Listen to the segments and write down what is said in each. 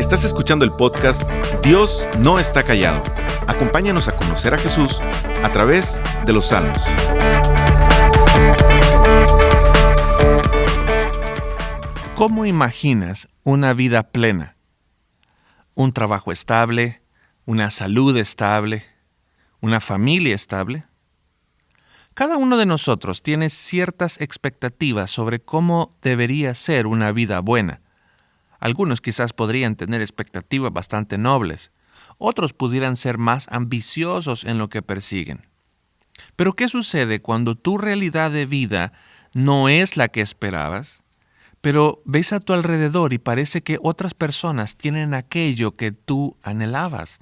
Estás escuchando el podcast Dios no está callado. Acompáñanos a conocer a Jesús a través de los Salmos. ¿Cómo imaginas una vida plena? ¿Un trabajo estable? ¿Una salud estable? ¿Una familia estable? Cada uno de nosotros tiene ciertas expectativas sobre cómo debería ser una vida buena. Algunos quizás podrían tener expectativas bastante nobles. Otros pudieran ser más ambiciosos en lo que persiguen. Pero ¿qué sucede cuando tu realidad de vida no es la que esperabas? Pero ves a tu alrededor y parece que otras personas tienen aquello que tú anhelabas.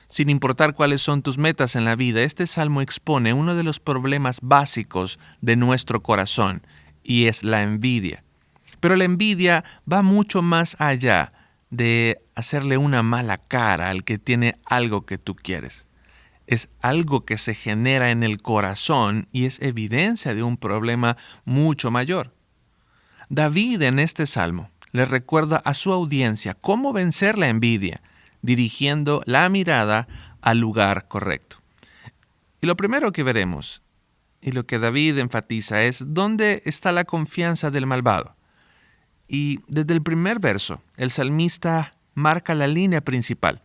Sin importar cuáles son tus metas en la vida, este salmo expone uno de los problemas básicos de nuestro corazón, y es la envidia. Pero la envidia va mucho más allá de hacerle una mala cara al que tiene algo que tú quieres. Es algo que se genera en el corazón y es evidencia de un problema mucho mayor. David en este salmo le recuerda a su audiencia cómo vencer la envidia, dirigiendo la mirada al lugar correcto. Y lo primero que veremos, y lo que David enfatiza, es dónde está la confianza del malvado. Y desde el primer verso, el salmista marca la línea principal.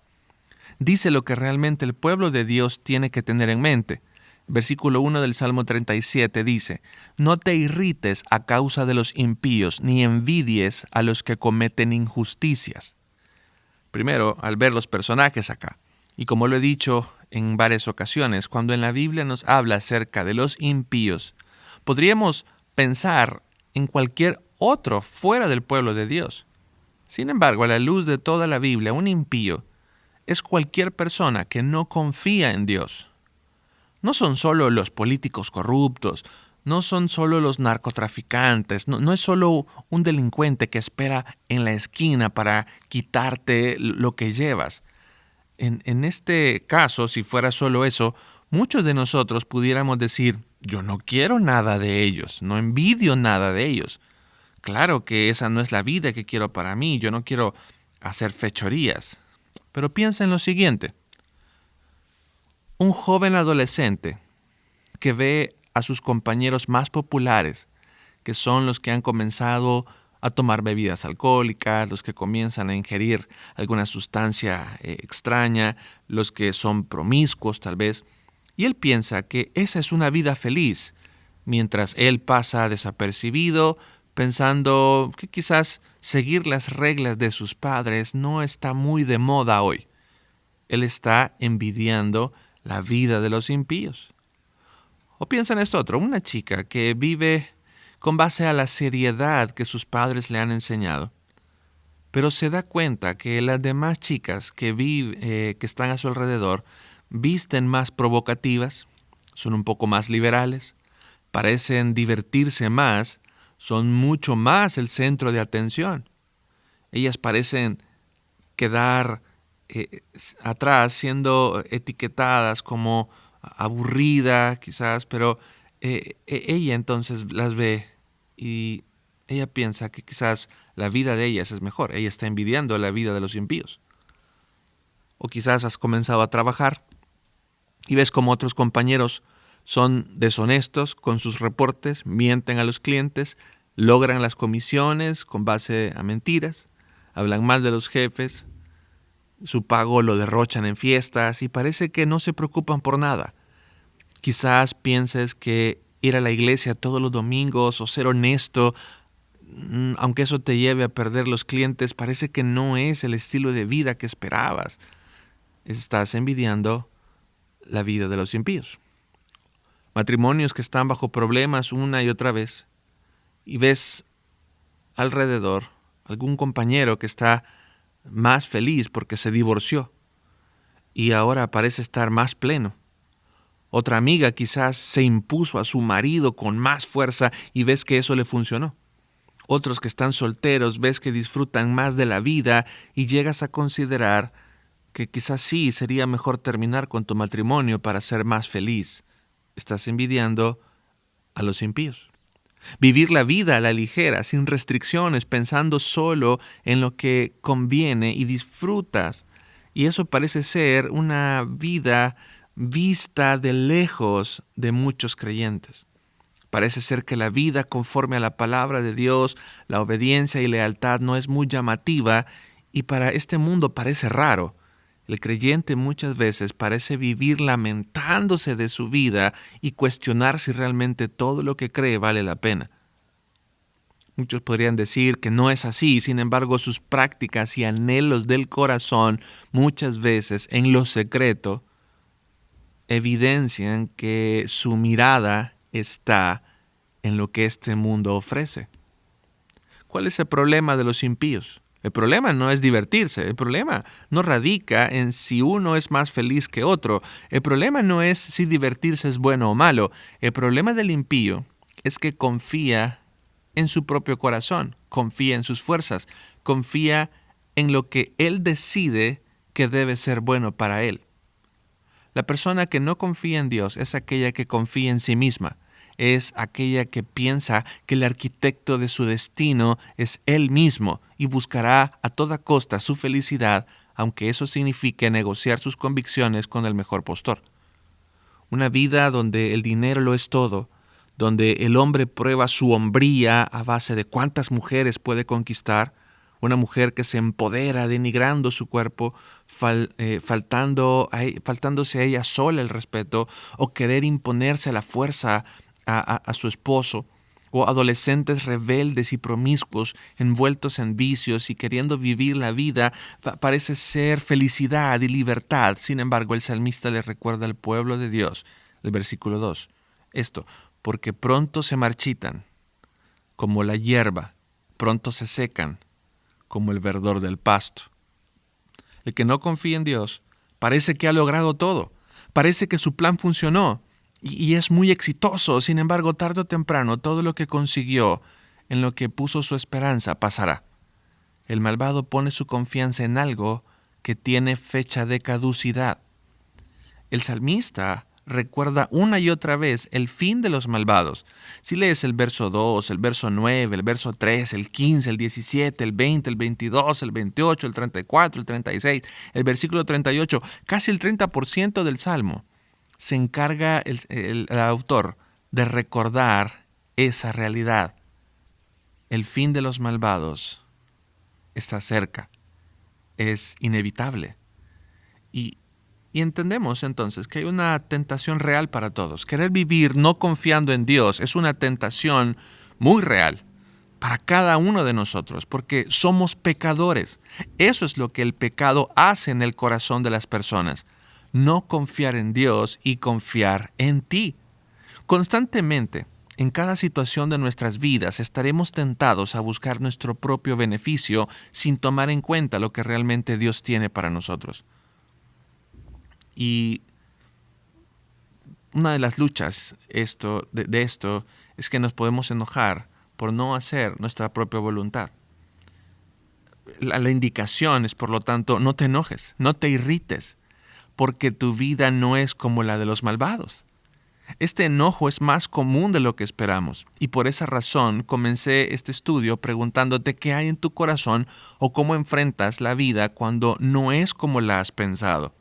Dice lo que realmente el pueblo de Dios tiene que tener en mente. Versículo 1 del Salmo 37 dice: «No te irrites a causa de los impíos, ni envidies a los que cometen injusticias». Primero, al ver los personajes acá, y como lo he dicho en varias ocasiones, cuando en la Biblia nos habla acerca de los impíos, podríamos pensar en cualquier otro fuera del pueblo de Dios. Sin embargo, a la luz de toda la Biblia, un impío es cualquier persona que no confía en Dios. No son solo los políticos corruptos, no son solo los narcotraficantes, no es solo un delincuente que espera en la esquina para quitarte lo que llevas. En este caso, si fuera solo eso, muchos de nosotros pudiéramos decir: yo no quiero nada de ellos, no envidio nada de ellos. Claro que esa no es la vida que quiero para mí, yo no quiero hacer fechorías. Pero piensa en lo siguiente. Un joven adolescente que ve a sus compañeros más populares, que son los que han comenzado a tomar bebidas alcohólicas, los que comienzan a ingerir alguna sustancia extraña, los que son promiscuos tal vez, y él piensa que esa es una vida feliz, mientras él pasa desapercibido, pensando que quizás seguir las reglas de sus padres no está muy de moda hoy. Él está envidiando la vida de los impíos. O piensa en esto otro, una chica que vive con base a la seriedad que sus padres le han enseñado, pero se da cuenta que las demás chicas que están a su alrededor visten más provocativas, son un poco más liberales, parecen divertirse más, son mucho más el centro de atención. Ellas parecen quedar atrás siendo etiquetadas como aburrida quizás, pero ella entonces las ve y ella piensa que quizás la vida de ellas es mejor. Ella está envidiando la vida de los impíos. O quizás has comenzado a trabajar y ves como otros compañeros son deshonestos con sus reportes, mienten a los clientes, logran las comisiones con base a mentiras, hablan mal de los jefes, su pago lo derrochan en fiestas y parece que no se preocupan por nada. Quizás pienses que ir a la iglesia todos los domingos o ser honesto, aunque eso te lleve a perder los clientes, parece que no es el estilo de vida que esperabas. Estás envidiando la vida de los impíos. Matrimonios que están bajo problemas una y otra vez, y ves alrededor algún compañero que está más feliz porque se divorció y ahora parece estar más pleno. Otra amiga quizás se impuso a su marido con más fuerza y ves que eso le funcionó. Otros que están solteros ves que disfrutan más de la vida y llegas a considerar que quizás sí sería mejor terminar con tu matrimonio para ser más feliz. Estás envidiando a los impíos. Vivir la vida a la ligera, sin restricciones, pensando solo en lo que conviene y disfrutas. Y eso parece ser una vida vista de lejos de muchos creyentes. Parece ser que la vida conforme a la palabra de Dios, la obediencia y lealtad no es muy llamativa y para este mundo parece raro. El creyente muchas veces parece vivir lamentándose de su vida y cuestionar si realmente todo lo que cree vale la pena. Muchos podrían decir que no es así, sin embargo sus prácticas y anhelos del corazón muchas veces en lo secreto evidencian que su mirada está en lo que este mundo ofrece. ¿Cuál es el problema de los impíos? El problema no es divertirse, el problema no radica en si uno es más feliz que otro, el problema no es si divertirse es bueno o malo, el problema del impío es que confía en su propio corazón, confía en sus fuerzas, confía en lo que él decide que debe ser bueno para él. La persona que no confía en Dios es aquella que confía en sí misma, es aquella que piensa que el arquitecto de su destino es él mismo y buscará a toda costa su felicidad, aunque eso signifique negociar sus convicciones con el mejor postor. Una vida donde el dinero lo es todo, donde el hombre prueba su hombría a base de cuántas mujeres puede conquistar, una mujer que se empodera denigrando su cuerpo, faltándose a ella sola el respeto, o querer imponerse a la fuerza a su esposo, o adolescentes rebeldes y promiscuos, envueltos en vicios y queriendo vivir la vida, parece ser felicidad y libertad. Sin embargo, el salmista le recuerda al pueblo de Dios, el versículo 2, esto, porque pronto se marchitan, como la hierba, pronto se secan, como el verdor del pasto. El que no confía en Dios parece que ha logrado todo, parece que su plan funcionó y es muy exitoso. Sin embargo, tarde o temprano, todo lo que consiguió, en lo que puso su esperanza, pasará. El malvado pone su confianza en algo que tiene fecha de caducidad. El salmista recuerda una y otra vez el fin de los malvados. Si lees el verso 2, el verso 9, el verso 3, el 15, el 17, el 20, el 22, el 28, el 34, el 36, el versículo 38, casi el 30% del Salmo, se encarga el autor de recordar esa realidad. El fin de los malvados está cerca, es inevitable. Y entendemos entonces que hay una tentación real para todos. Querer vivir no confiando en Dios es una tentación muy real para cada uno de nosotros, porque somos pecadores. Eso es lo que el pecado hace en el corazón de las personas. No confiar en Dios y confiar en ti. Constantemente, en cada situación de nuestras vidas, estaremos tentados a buscar nuestro propio beneficio sin tomar en cuenta lo que realmente Dios tiene para nosotros. Y una de las luchas de esto es que nos podemos enojar por no hacer nuestra propia voluntad. La indicación es, por lo tanto, no te enojes, no te irrites, porque tu vida no es como la de los malvados. Este enojo es más común de lo que esperamos, y por esa razón comencé este estudio preguntándote qué hay en tu corazón o cómo enfrentas la vida cuando no es como la has pensado.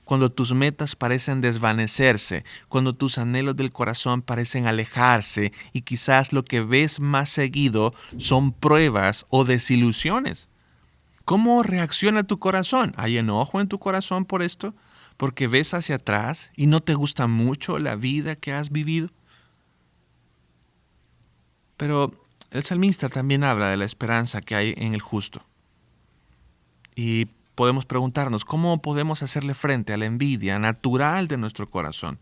Cuando tus metas parecen desvanecerse, cuando tus anhelos del corazón parecen alejarse y quizás lo que ves más seguido son pruebas o desilusiones. ¿Cómo reacciona tu corazón? ¿Hay enojo en tu corazón por esto? ¿Porque ves hacia atrás y no te gusta mucho la vida que has vivido? Pero el salmista también habla de la esperanza que hay en el justo. Y podemos preguntarnos, ¿cómo podemos hacerle frente a la envidia natural de nuestro corazón?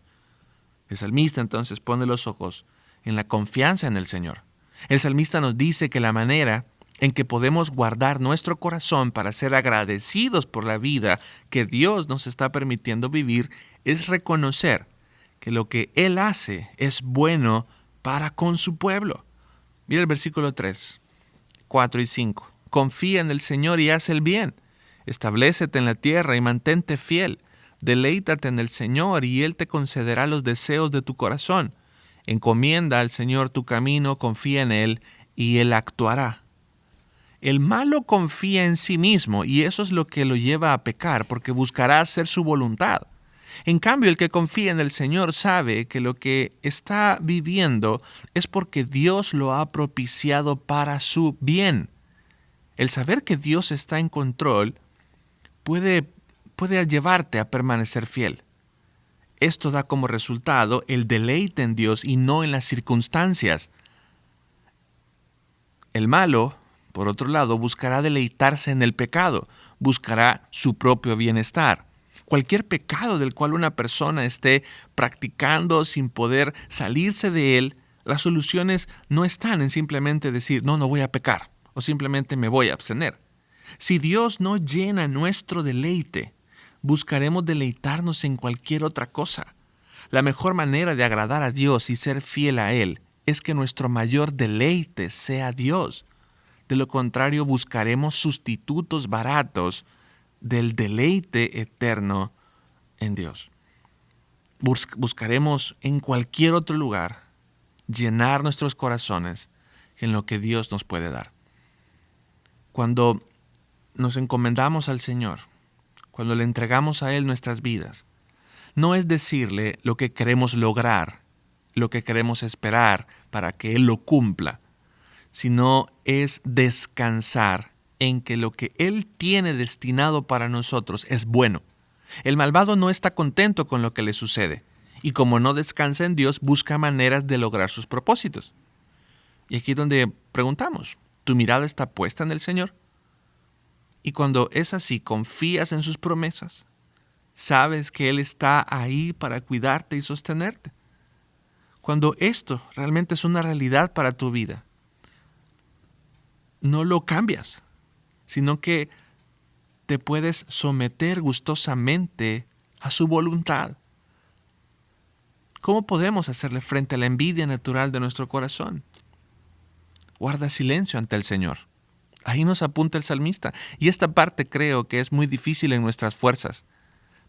El salmista entonces pone los ojos en la confianza en el Señor. El salmista nos dice que la manera en que podemos guardar nuestro corazón para ser agradecidos por la vida que Dios nos está permitiendo vivir es reconocer que lo que Él hace es bueno para con su pueblo. Mira el versículo 3, 4 y 5. Confía en el Señor y haz el bien. Establécete en la tierra y mantente fiel. Deleítate en el Señor y Él te concederá los deseos de tu corazón. Encomienda al Señor tu camino, confía en Él y Él actuará. El malo confía en sí mismo y eso es lo que lo lleva a pecar, porque buscará hacer su voluntad. En cambio, el que confía en el Señor sabe que lo que está viviendo es porque Dios lo ha propiciado para su bien. El saber que Dios está en control puede llevarte a permanecer fiel. Esto da como resultado el deleite en Dios y no en las circunstancias. El malo, por otro lado, buscará deleitarse en el pecado, buscará su propio bienestar. Cualquier pecado del cual una persona esté practicando sin poder salirse de él, las soluciones no están en simplemente decir, no voy a pecar, o simplemente me voy a abstener. Si Dios no llena nuestro deleite, buscaremos deleitarnos en cualquier otra cosa. La mejor manera de agradar a Dios y ser fiel a Él es que nuestro mayor deleite sea Dios. De lo contrario, buscaremos sustitutos baratos del deleite eterno en Dios. Buscaremos en cualquier otro lugar llenar nuestros corazones en lo que Dios nos puede dar. Cuando nos encomendamos al Señor, cuando le entregamos a Él nuestras vidas, no es decirle lo que queremos lograr, lo que queremos esperar para que Él lo cumpla, sino es descansar en que lo que Él tiene destinado para nosotros es bueno. El malvado no está contento con lo que le sucede, y como no descansa en Dios, busca maneras de lograr sus propósitos. Y aquí es donde preguntamos, ¿tu mirada está puesta en el Señor? Y cuando es así, confías en sus promesas, sabes que Él está ahí para cuidarte y sostenerte. Cuando esto realmente es una realidad para tu vida, no lo cambias, sino que te puedes someter gustosamente a su voluntad. ¿Cómo podemos hacerle frente a la envidia natural de nuestro corazón? Guarda silencio ante el Señor. Ahí nos apunta el salmista. Y esta parte creo que es muy difícil en nuestras fuerzas.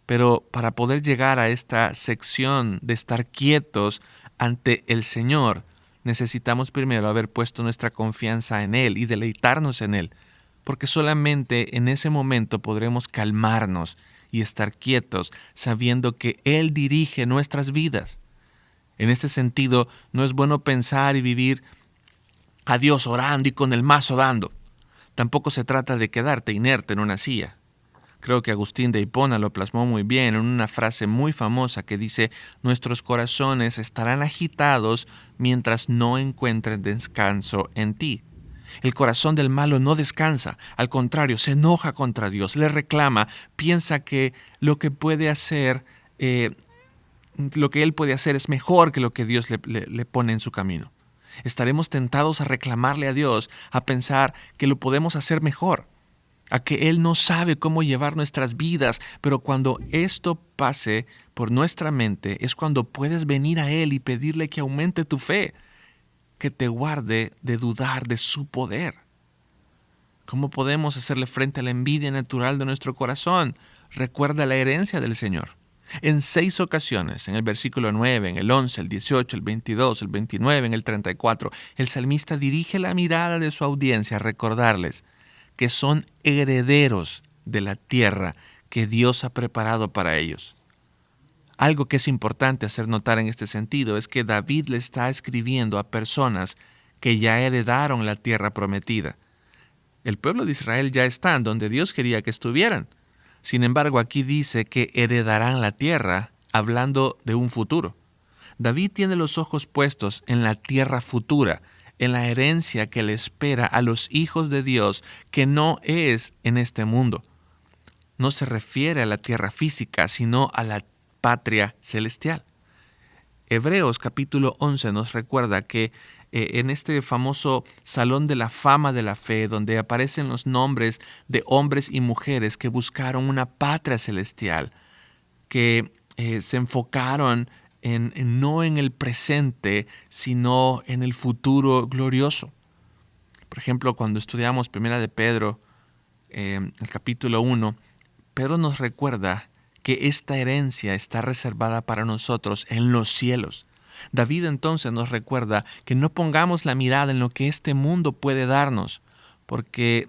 Pero para poder llegar a esta sección de estar quietos ante el Señor, necesitamos primero haber puesto nuestra confianza en Él y deleitarnos en Él. Porque solamente en ese momento podremos calmarnos y estar quietos sabiendo que Él dirige nuestras vidas. En este sentido, no es bueno pensar y vivir a Dios orando y con el mazo dando. Tampoco se trata de quedarte inerte en una silla. Creo que Agustín de Hipona lo plasmó muy bien en una frase muy famosa que dice: nuestros corazones estarán agitados mientras no encuentren descanso en ti. El corazón del malo no descansa, al contrario, se enoja contra Dios, le reclama, piensa que lo que puede hacer, lo que él puede hacer es mejor que lo que Dios le pone en su camino. Estaremos tentados a reclamarle a Dios, a pensar que lo podemos hacer mejor, a que Él no sabe cómo llevar nuestras vidas, pero cuando esto pase por nuestra mente es cuando puedes venir a Él y pedirle que aumente tu fe, que te guarde de dudar de su poder. ¿Cómo podemos hacerle frente a la envidia natural de nuestro corazón? Recuerda la herencia del Señor. En 6 ocasiones, en el versículo 9, en el 11, el 18, el 22, el 29, en el 34, el salmista dirige la mirada de su audiencia a recordarles que son herederos de la tierra que Dios ha preparado para ellos. Algo que es importante hacer notar en este sentido es que David le está escribiendo a personas que ya heredaron la tierra prometida. El pueblo de Israel ya está en donde Dios quería que estuvieran. Sin embargo, aquí dice que heredarán la tierra, hablando de un futuro. David tiene los ojos puestos en la tierra futura, en la herencia que le espera a los hijos de Dios, que no es en este mundo. No se refiere a la tierra física, sino a la patria celestial. Hebreos capítulo 11 nos recuerda que en este famoso Salón de la Fama de la Fe, donde aparecen los nombres de hombres y mujeres que buscaron una patria celestial, que se enfocaron no en el presente, sino en el futuro glorioso. Por ejemplo, cuando estudiamos Primera de Pedro, el capítulo 1, Pedro nos recuerda que esta herencia está reservada para nosotros en los cielos. David entonces nos recuerda que no pongamos la mirada en lo que este mundo puede darnos, porque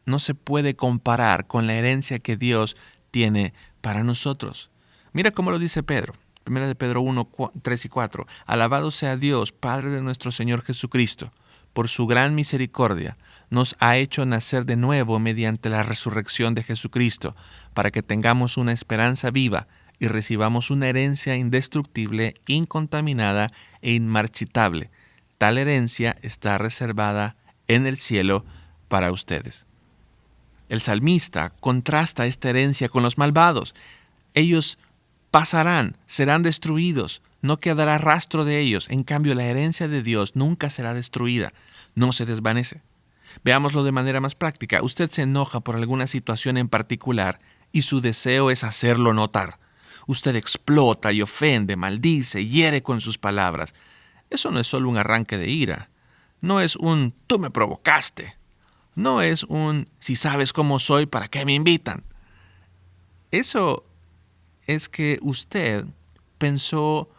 no se puede comparar con la herencia que Dios tiene para nosotros. Mira cómo lo dice Pedro. 1 de Pedro 1, 3 y 4. Alabado sea Dios, Padre de nuestro Señor Jesucristo. Por su gran misericordia, nos ha hecho nacer de nuevo mediante la resurrección de Jesucristo, para que tengamos una esperanza viva y recibamos una herencia indestructible, incontaminada e inmarchitable. Tal herencia está reservada en el cielo para ustedes. El salmista contrasta esta herencia con los malvados. Ellos pasarán, serán destruidos, no quedará rastro de ellos. En cambio, la herencia de Dios nunca será destruida, no se desvanece. Veámoslo de manera más práctica. Usted se enoja por alguna situación en particular y su deseo es hacerlo notar. Usted explota y ofende, maldice, hiere con sus palabras. Eso no es solo un arranque de ira. No es un «tú me provocaste». No es un «si sabes cómo soy, ¿para qué me invitan?». Eso es que usted pensó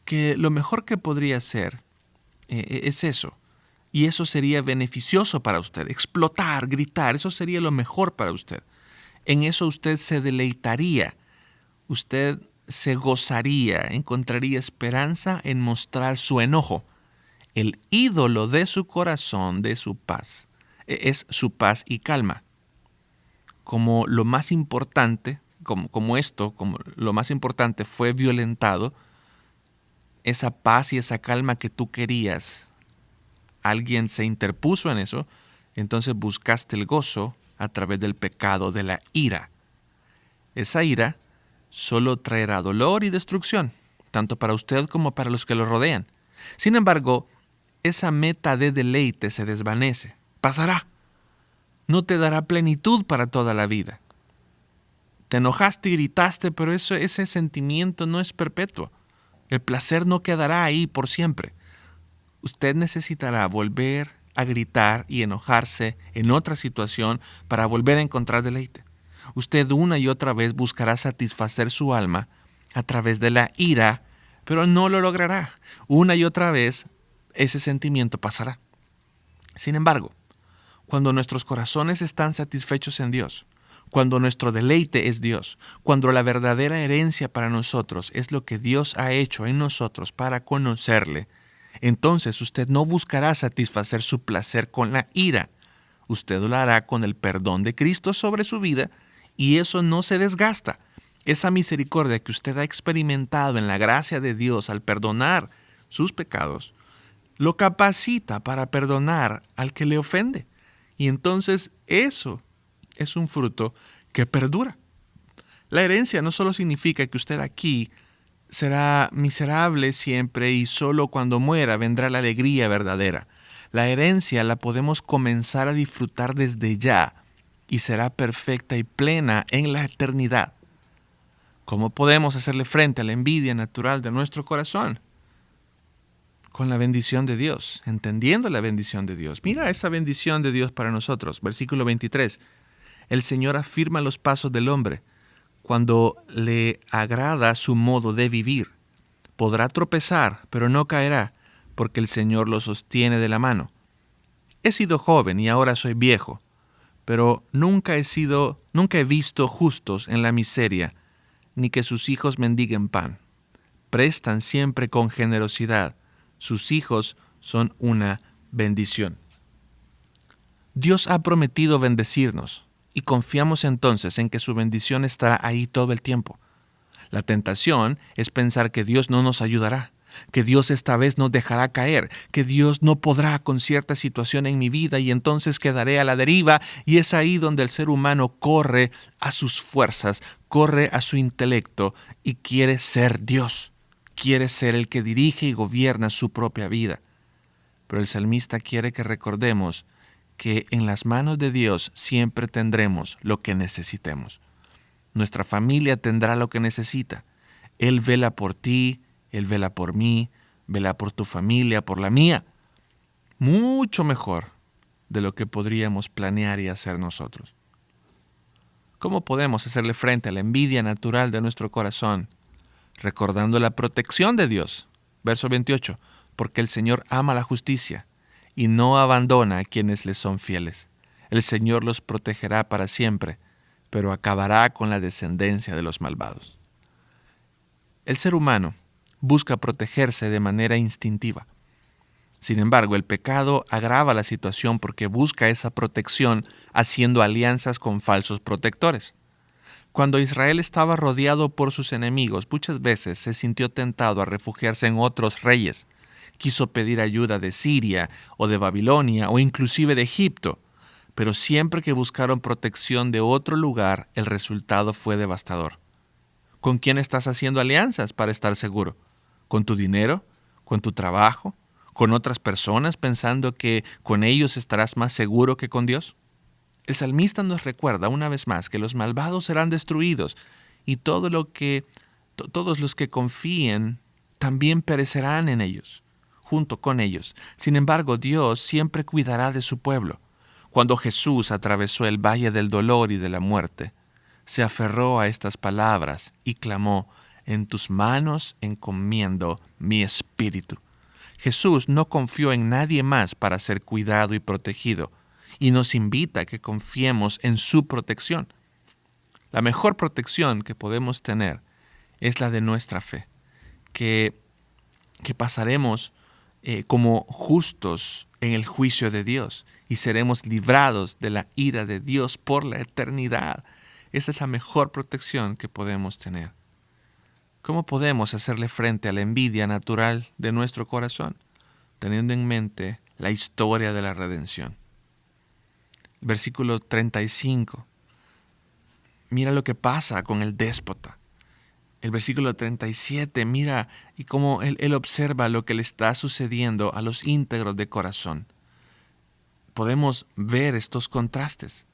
que lo mejor que podría hacer es eso. Y eso sería beneficioso para usted. Explotar, gritar, eso sería lo mejor para usted. En eso usted se deleitaría. Usted se gozaría, encontraría esperanza en mostrar su enojo. El ídolo de su corazón, de su paz, es su paz y calma. Como lo más importante, como lo más importante fue violentado, esa paz y esa calma que tú querías, alguien se interpuso en eso, entonces buscaste el gozo a través del pecado de la ira. Esa ira solo traerá dolor y destrucción, tanto para usted como para los que lo rodean. Sin embargo, esa meta de deleite se desvanece, pasará. No te dará plenitud para toda la vida. Te enojaste y gritaste, pero ese sentimiento no es perpetuo. El placer no quedará ahí por siempre. Usted necesitará volver a gritar y enojarse en otra situación para volver a encontrar deleite. Usted una y otra vez buscará satisfacer su alma a través de la ira, pero no lo logrará. Una y otra vez ese sentimiento pasará. Sin embargo, cuando nuestros corazones están satisfechos en Dios, cuando nuestro deleite es Dios, cuando la verdadera herencia para nosotros es lo que Dios ha hecho en nosotros para conocerle, entonces usted no buscará satisfacer su placer con la ira. Usted lo hará con el perdón de Cristo sobre su vida y eso no se desgasta. Esa misericordia que usted ha experimentado en la gracia de Dios al perdonar sus pecados, lo capacita para perdonar al que le ofende. Y entonces eso es un fruto que perdura. La herencia no solo significa que usted aquí será miserable siempre y solo cuando muera vendrá la alegría verdadera. La herencia la podemos comenzar a disfrutar desde ya y será perfecta y plena en la eternidad. ¿Cómo podemos hacerle frente a la envidia natural de nuestro corazón? Con la bendición de Dios, entendiendo la bendición de Dios. Mira esa bendición de Dios para nosotros. Versículo 23. El Señor afirma los pasos del hombre cuando le agrada su modo de vivir. Podrá tropezar, pero no caerá, porque el Señor lo sostiene de la mano. He sido joven y ahora soy viejo, pero nunca he visto justos en la miseria, ni que sus hijos mendiguen pan. Prestan siempre con generosidad. Sus hijos son una bendición. Dios ha prometido bendecirnos y confiamos entonces en que su bendición estará ahí todo el tiempo. La tentación es pensar que Dios no nos ayudará, que Dios esta vez nos dejará caer, que Dios no podrá con cierta situación en mi vida y entonces quedaré a la deriva, y es ahí donde el ser humano corre a sus fuerzas, corre a su intelecto y quiere ser Dios. Quiere ser el que dirige y gobierna su propia vida. Pero el salmista quiere que recordemos que en las manos de Dios siempre tendremos lo que necesitemos. Nuestra familia tendrá lo que necesita. Él vela por ti, Él vela por mí, vela por tu familia, por la mía. Mucho mejor de lo que podríamos planear y hacer nosotros. ¿Cómo podemos hacerle frente a la envidia natural de nuestro corazón? Recordando la protección de Dios. Verso 28. Porque el Señor ama la justicia y no abandona a quienes le son fieles. El Señor los protegerá para siempre, pero acabará con la descendencia de los malvados. El ser humano busca protegerse de manera instintiva. Sin embargo, el pecado agrava la situación porque busca esa protección haciendo alianzas con falsos protectores. Cuando Israel estaba rodeado por sus enemigos, muchas veces se sintió tentado a refugiarse en otros reyes. Quiso pedir ayuda de Siria o de Babilonia o inclusive de Egipto, pero siempre que buscaron protección de otro lugar, el resultado fue devastador. ¿Con quién estás haciendo alianzas para estar seguro? ¿Con tu dinero? ¿Con tu trabajo? ¿Con otras personas pensando que con ellos estarás más seguro que con Dios? El salmista nos recuerda una vez más que los malvados serán destruidos y todos los que confíen también perecerán en ellos, junto con ellos. Sin embargo, Dios siempre cuidará de su pueblo. Cuando Jesús atravesó el valle del dolor y de la muerte, se aferró a estas palabras y clamó: en tus manos encomiendo mi espíritu. Jesús no confió en nadie más para ser cuidado y protegido, y nos invita a que confiemos en su protección. La mejor protección que podemos tener es la de nuestra fe, que pasaremos como justos en el juicio de Dios y seremos librados de la ira de Dios por la eternidad. Esa es la mejor protección que podemos tener. ¿Cómo podemos hacerle frente a la envidia natural de nuestro corazón? Teniendo en mente la historia de la redención. Versículo 35. Mira lo que pasa con el déspota. El versículo 37, mira y cómo él observa lo que le está sucediendo a los íntegros de corazón. Podemos ver estos contrastes.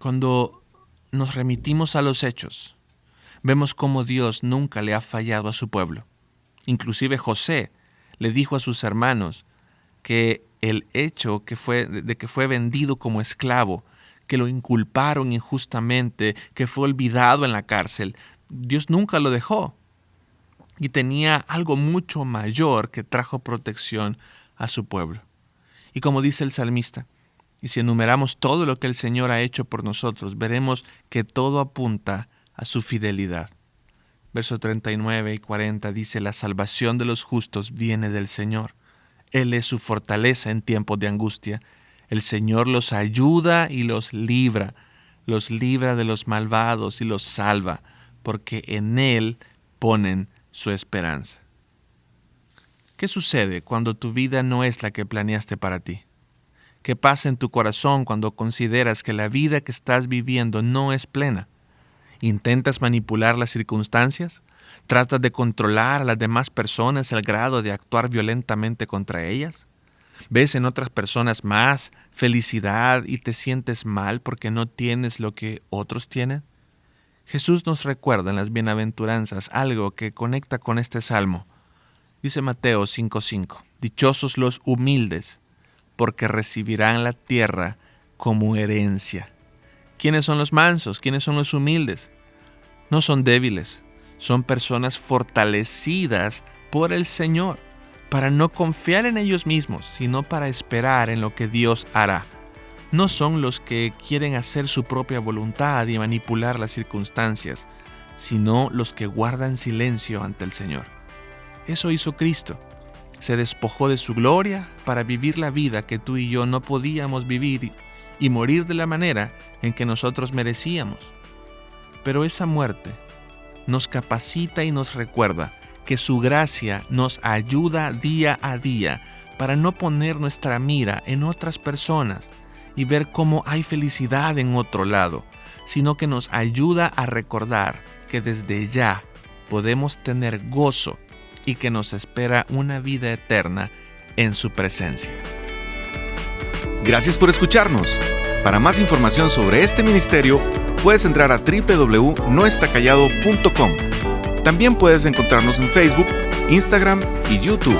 Cuando nos remitimos a los hechos, vemos cómo Dios nunca le ha fallado a su pueblo. Inclusive José le dijo a sus hermanos que el hecho de que fue vendido como esclavo, que lo inculparon injustamente, que fue olvidado en la cárcel, Dios nunca lo dejó. Y tenía algo mucho mayor que trajo protección a su pueblo. Y como dice el salmista, y si enumeramos todo lo que el Señor ha hecho por nosotros, veremos que todo apunta a su fidelidad. Versos 39 y 40 dice: la salvación de los justos viene del Señor. Él es su fortaleza en tiempos de angustia. El Señor los ayuda y los libra de los malvados y los salva, porque en Él ponen su esperanza. ¿Qué sucede cuando tu vida no es la que planeaste para ti? ¿Qué pasa en tu corazón cuando consideras que la vida que estás viviendo no es plena? ¿Intentas manipular las circunstancias? ¿Tratas de controlar a las demás personas al grado de actuar violentamente contra ellas? ¿Ves en otras personas más felicidad y te sientes mal porque no tienes lo que otros tienen? Jesús nos recuerda en las bienaventuranzas algo que conecta con este salmo. Dice Mateo 5:5: dichosos los humildes, porque recibirán la tierra como herencia. ¿Quiénes son los mansos? ¿Quiénes son los humildes? No son débiles, son personas fortalecidas por el Señor, para no confiar en ellos mismos, sino para esperar en lo que Dios hará. No son los que quieren hacer su propia voluntad y manipular las circunstancias, sino los que guardan silencio ante el Señor. Eso hizo Cristo. Se despojó de su gloria para vivir la vida que tú y yo no podíamos vivir y morir de la manera en que nosotros merecíamos. Pero esa muerte nos capacita y nos recuerda que su gracia nos ayuda día a día para no poner nuestra mira en otras personas y ver cómo hay felicidad en otro lado, sino que nos ayuda a recordar que desde ya podemos tener gozo y que nos espera una vida eterna en su presencia. Gracias por escucharnos. Para más información sobre este ministerio, puedes entrar a www.noestacallado.com. También puedes encontrarnos en Facebook, Instagram y YouTube.